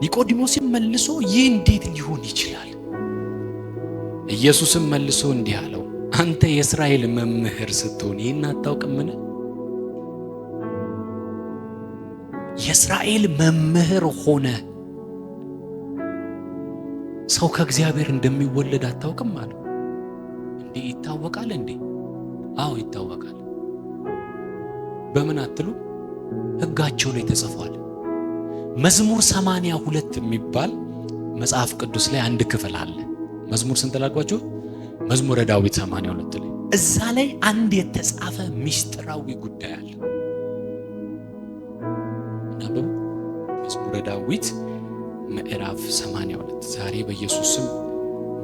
ኒቆዲሞስም መልሶ ይህ እንዴት ሊሆን ይችላል? ኢየሱስም መልሶ እንዲህ አለው፣ አንተ የእስራኤል መምህር ስትሆን ይህን አታውቅምን? የእስራኤል መምህር ሆነ ሰው ከእግዚአብሔር እንደሚወለድ አታውቅም አለው። እንዴ ይታወቃል እንዴ? አዎ ይታወቃል። በምን አትሉ? ሕጋቸው ላይ ተጽፏል። መዝሙር 82 የሚባል መጽሐፍ ቅዱስ ላይ አንድ ክፍል አለ። መዝሙር ስንት ላልኳችሁ? መዝሙረ ዳዊት 82 ላይ እዛ ላይ አንድ የተጻፈ ምስጢራዊ ጉዳይ አለ። እናበቡ መዝሙረ ዳዊት ምዕራፍ 82 ዛሬ በኢየሱስ ስም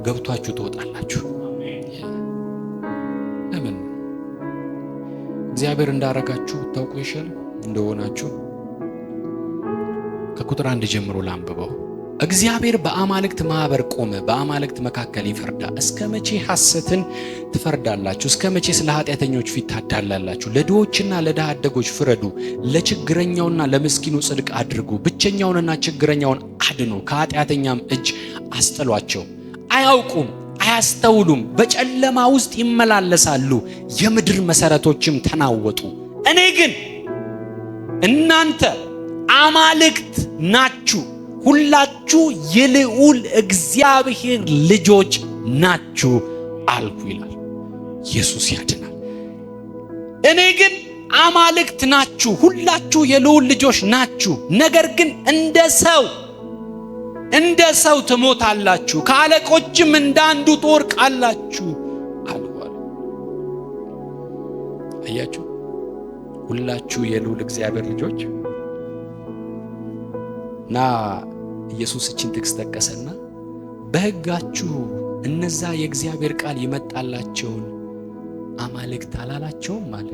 ገብቷችሁ ትወጣላችሁ። ለምን እግዚአብሔር እንዳረጋችሁ ታውቁ ይሻል እንደሆናችሁ ከቁጥር 1 ጀምሮ ላንብበው። እግዚአብሔር በአማልክት ማህበር ቆመ፣ በአማልክት መካከል ይፈርዳል። እስከ መቼ ሐሰትን ትፈርዳላችሁ? እስከ መቼ ስለ ኃጢአተኞች ፊት ታዳላላችሁ? ለድሆችና ለድሃ አደጎች ፍረዱ፣ ለችግረኛውና ለምስኪኑ ጽድቅ አድርጉ። ብቸኛውንና ችግረኛውን አድኑ፣ ከኃጢአተኛም እጅ አስጥሏቸው። አያውቁም አያስተውሉም፣ በጨለማ ውስጥ ይመላለሳሉ፣ የምድር መሰረቶችም ተናወጡ። እኔ ግን እናንተ አማልክት ናችሁ፣ ሁላችሁ የልዑል እግዚአብሔር ልጆች ናችሁ አልኩ ይላል። ኢየሱስ ያድናል። እኔ ግን አማልክት ናችሁ፣ ሁላችሁ የልዑል ልጆች ናችሁ። ነገር ግን እንደ ሰው ትሞታላችሁ፣ ከአለቆችም እንዳንዱ ትወድቃላችሁ አሉ። አያችሁ፣ ሁላችሁ የልዑል እግዚአብሔር ልጆች እና ኢየሱስ እችን ጥቅስ ጠቀሰና በሕጋችሁ እነዛ የእግዚአብሔር ቃል ይመጣላቸውን አማልክት አላላቸውም አለ።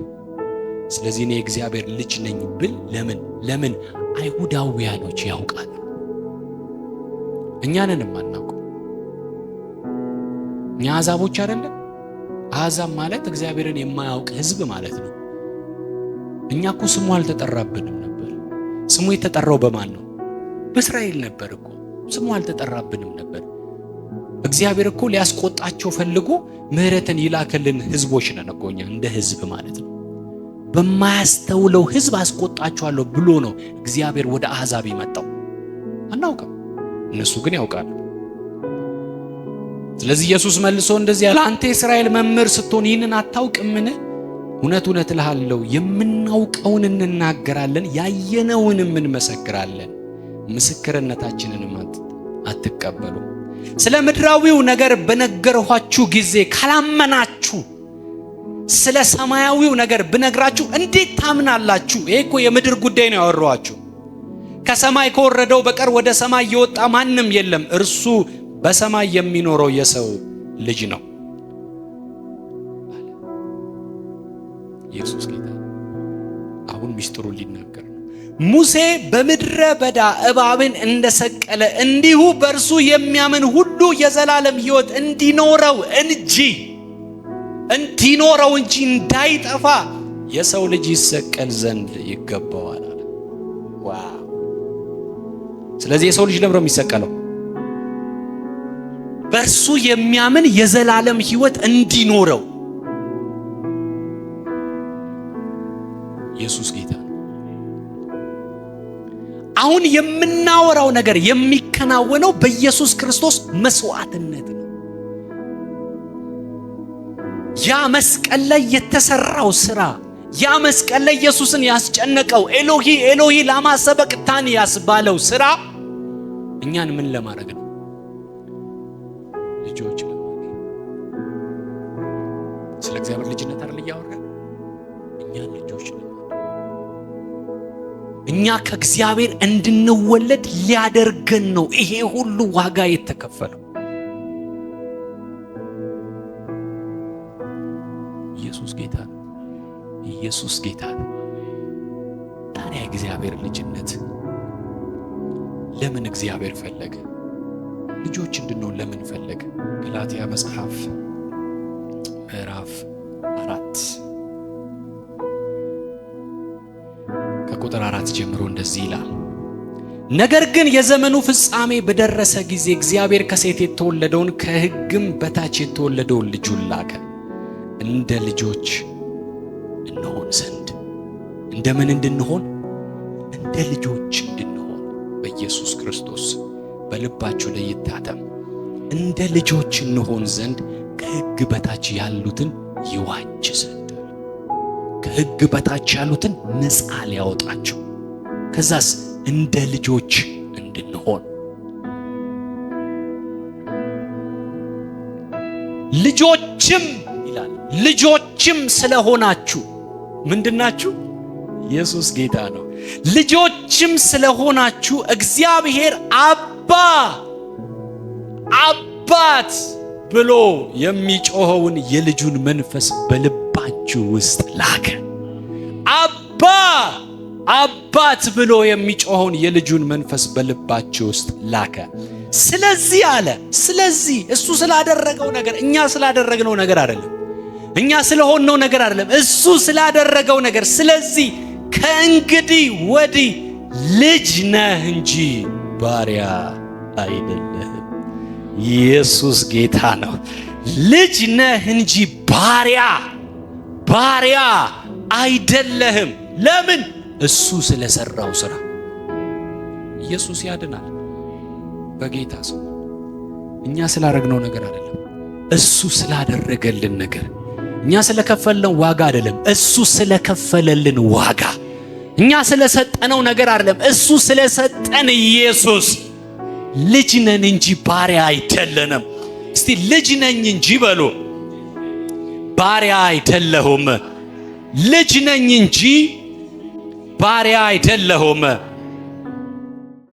ስለዚህ እኔ የእግዚአብሔር ልጅ ነኝ ብል ለምን አይሁዳውያኖች ያውቃሉ፣ እኛንንም አናውቀው? እኛ አሕዛቦች አይደለም? አሕዛብ ማለት እግዚአብሔርን የማያውቅ ሕዝብ ማለት ነው። እኛ እኮ ስሙ አልተጠራብንም ነበር። ስሙ የተጠራው በማን ነው? በእስራኤል ነበር እኮ። ስሙ አልተጠራብንም ነበር። እግዚአብሔር እኮ ሊያስቆጣቸው ፈልጎ ምሕረትን ይላከልን ሕዝቦች ነን እኮ እኛ እንደ ሕዝብ ማለት ነው። በማያስተውለው ሕዝብ አስቆጣቸዋለሁ ብሎ ነው እግዚአብሔር ወደ አሕዛብ የመጣው። አናውቅም፣ እነሱ ግን ያውቃሉ። ስለዚህ ኢየሱስ መልሶ እንደዚህ ያለ፣ አንተ የእስራኤል መምህር ስትሆን ይህንን አታውቅምን? እውነት እውነት እልሃለሁ የምናውቀውን እንናገራለን፣ ያየነውንም እንመሰክራለን፣ ምስክርነታችንንም አትቀበሉ። ስለ ምድራዊው ነገር በነገርኋችሁ ጊዜ ካላመናችሁ ስለ ሰማያዊው ነገር ብነግራችሁ እንዴት ታምናላችሁ? ይሄ እኮ የምድር ጉዳይ ነው ያወራኋችሁ። ከሰማይ ከወረደው በቀር ወደ ሰማይ የወጣ ማንም የለም፣ እርሱ በሰማይ የሚኖረው የሰው ልጅ ነው። ኢየሱስ ጌታ አሁን ምስጢሩን ሊናገር ነው። ሙሴ በምድረ በዳ እባብን እንደሰቀለ እንዲሁ በእርሱ የሚያምን ሁሉ የዘላለም ሕይወት እንዲኖረው እንጂ እንዳይጠፋ የሰው ልጅ ይሰቀል ዘንድ ይገባዋል አለ። ዋው! ስለዚህ የሰው ልጅ ለምንድነው የሚሰቀለው? በእርሱ የሚያምን የዘላለም ሕይወት እንዲኖረው። ኢየሱስ ጌታ ነው። አሁን የምናወራው ነገር የሚከናወነው በኢየሱስ ክርስቶስ መስዋዕትነት ነው። ያ መስቀል ላይ የተሰራው ስራ፣ ያ መስቀል ላይ ኢየሱስን ያስጨነቀው ኤሎሂ ኤሎሂ ላማ ሰበቅታኒ ያስባለው ስራ እኛን ምን ለማድረግ ነው? ልጆች ለማድረግ። ስለ እግዚአብሔር ልጅነት አይደል እያወራን? እኛን ልጆች ለማድረግ፣ እኛ ከእግዚአብሔር እንድንወለድ ሊያደርገን ነው ይሄ ሁሉ ዋጋ የተከፈለው። ኢየሱስ ጌታ ነው። ኢየሱስ ጌታ ነው። ታዲያ እግዚአብሔር ልጅነት ለምን እግዚአብሔር ፈለገ? ልጆች እንድንሆን ለምን ፈለገ? ገላትያ መጽሐፍ ምዕራፍ 4 ከቁጥር 4 ጀምሮ እንደዚህ ይላል። ነገር ግን የዘመኑ ፍጻሜ በደረሰ ጊዜ እግዚአብሔር ከሴት የተወለደውን ከሕግም በታች የተወለደውን ልጁን ላከ፣ እንደ ልጆች እንሆን ዘንድ። እንደምን እንድንሆን? እንደ ልጆች እንድንሆን በኢየሱስ ክርስቶስ በልባችሁ ላይ ይታተም። እንደ ልጆች እንሆን ዘንድ ከሕግ በታች ያሉትን ይዋጅ ዘንድ። ከሕግ በታች ያሉትን ነፃ ሊያወጣቸው፣ ከዛስ እንደ ልጆች እንድንሆን። ልጆችም ይላል። ልጆችም ስለሆናችሁ ምንድናችሁ? ኢየሱስ ጌታ ነው። ልጆችም ስለሆናችሁ እግዚአብሔር አባት ብሎ የሚጮኸውን የልጁን መንፈስ በልባችሁ ውስጥ ላከ። አባት ብሎ የሚጮኸውን የልጁን መንፈስ በልባችሁ ውስጥ ላከ። ስለዚህ አለ። ስለዚህ እሱ ስላደረገው ነገር፣ እኛ ስላደረግነው ነገር አይደለም፣ እኛ ስለሆነው ነገር አይደለም፣ እሱ ስላደረገው ነገር። ስለዚህ ከእንግዲህ ወዲህ ልጅ ነህ እንጂ ባሪያ አይደለህም። ኢየሱስ ጌታ ነው። ልጅ ነህ እንጂ ባሪያ አይደለህም። ለምን? እሱ ስለሰራው ስራ። ኢየሱስ ያድናል በጌታ ሰው። እኛ ስላደረግነው ነገር አይደለም፣ እሱ ስላደረገልን ነገር። እኛ ስለከፈልነው ዋጋ አይደለም፣ እሱ ስለከፈለልን ዋጋ። እኛ ስለሰጠነው ነገር አይደለም፣ እሱ ስለሰጠን ኢየሱስ። ልጅ ነን እንጂ ባሪያ አይደለንም። እስቲ ልጅ ነኝ እንጂ በሉ፣ ባሪያ አይደለሁም። ልጅ ነኝ እንጂ ባሪያ አይደለሁም።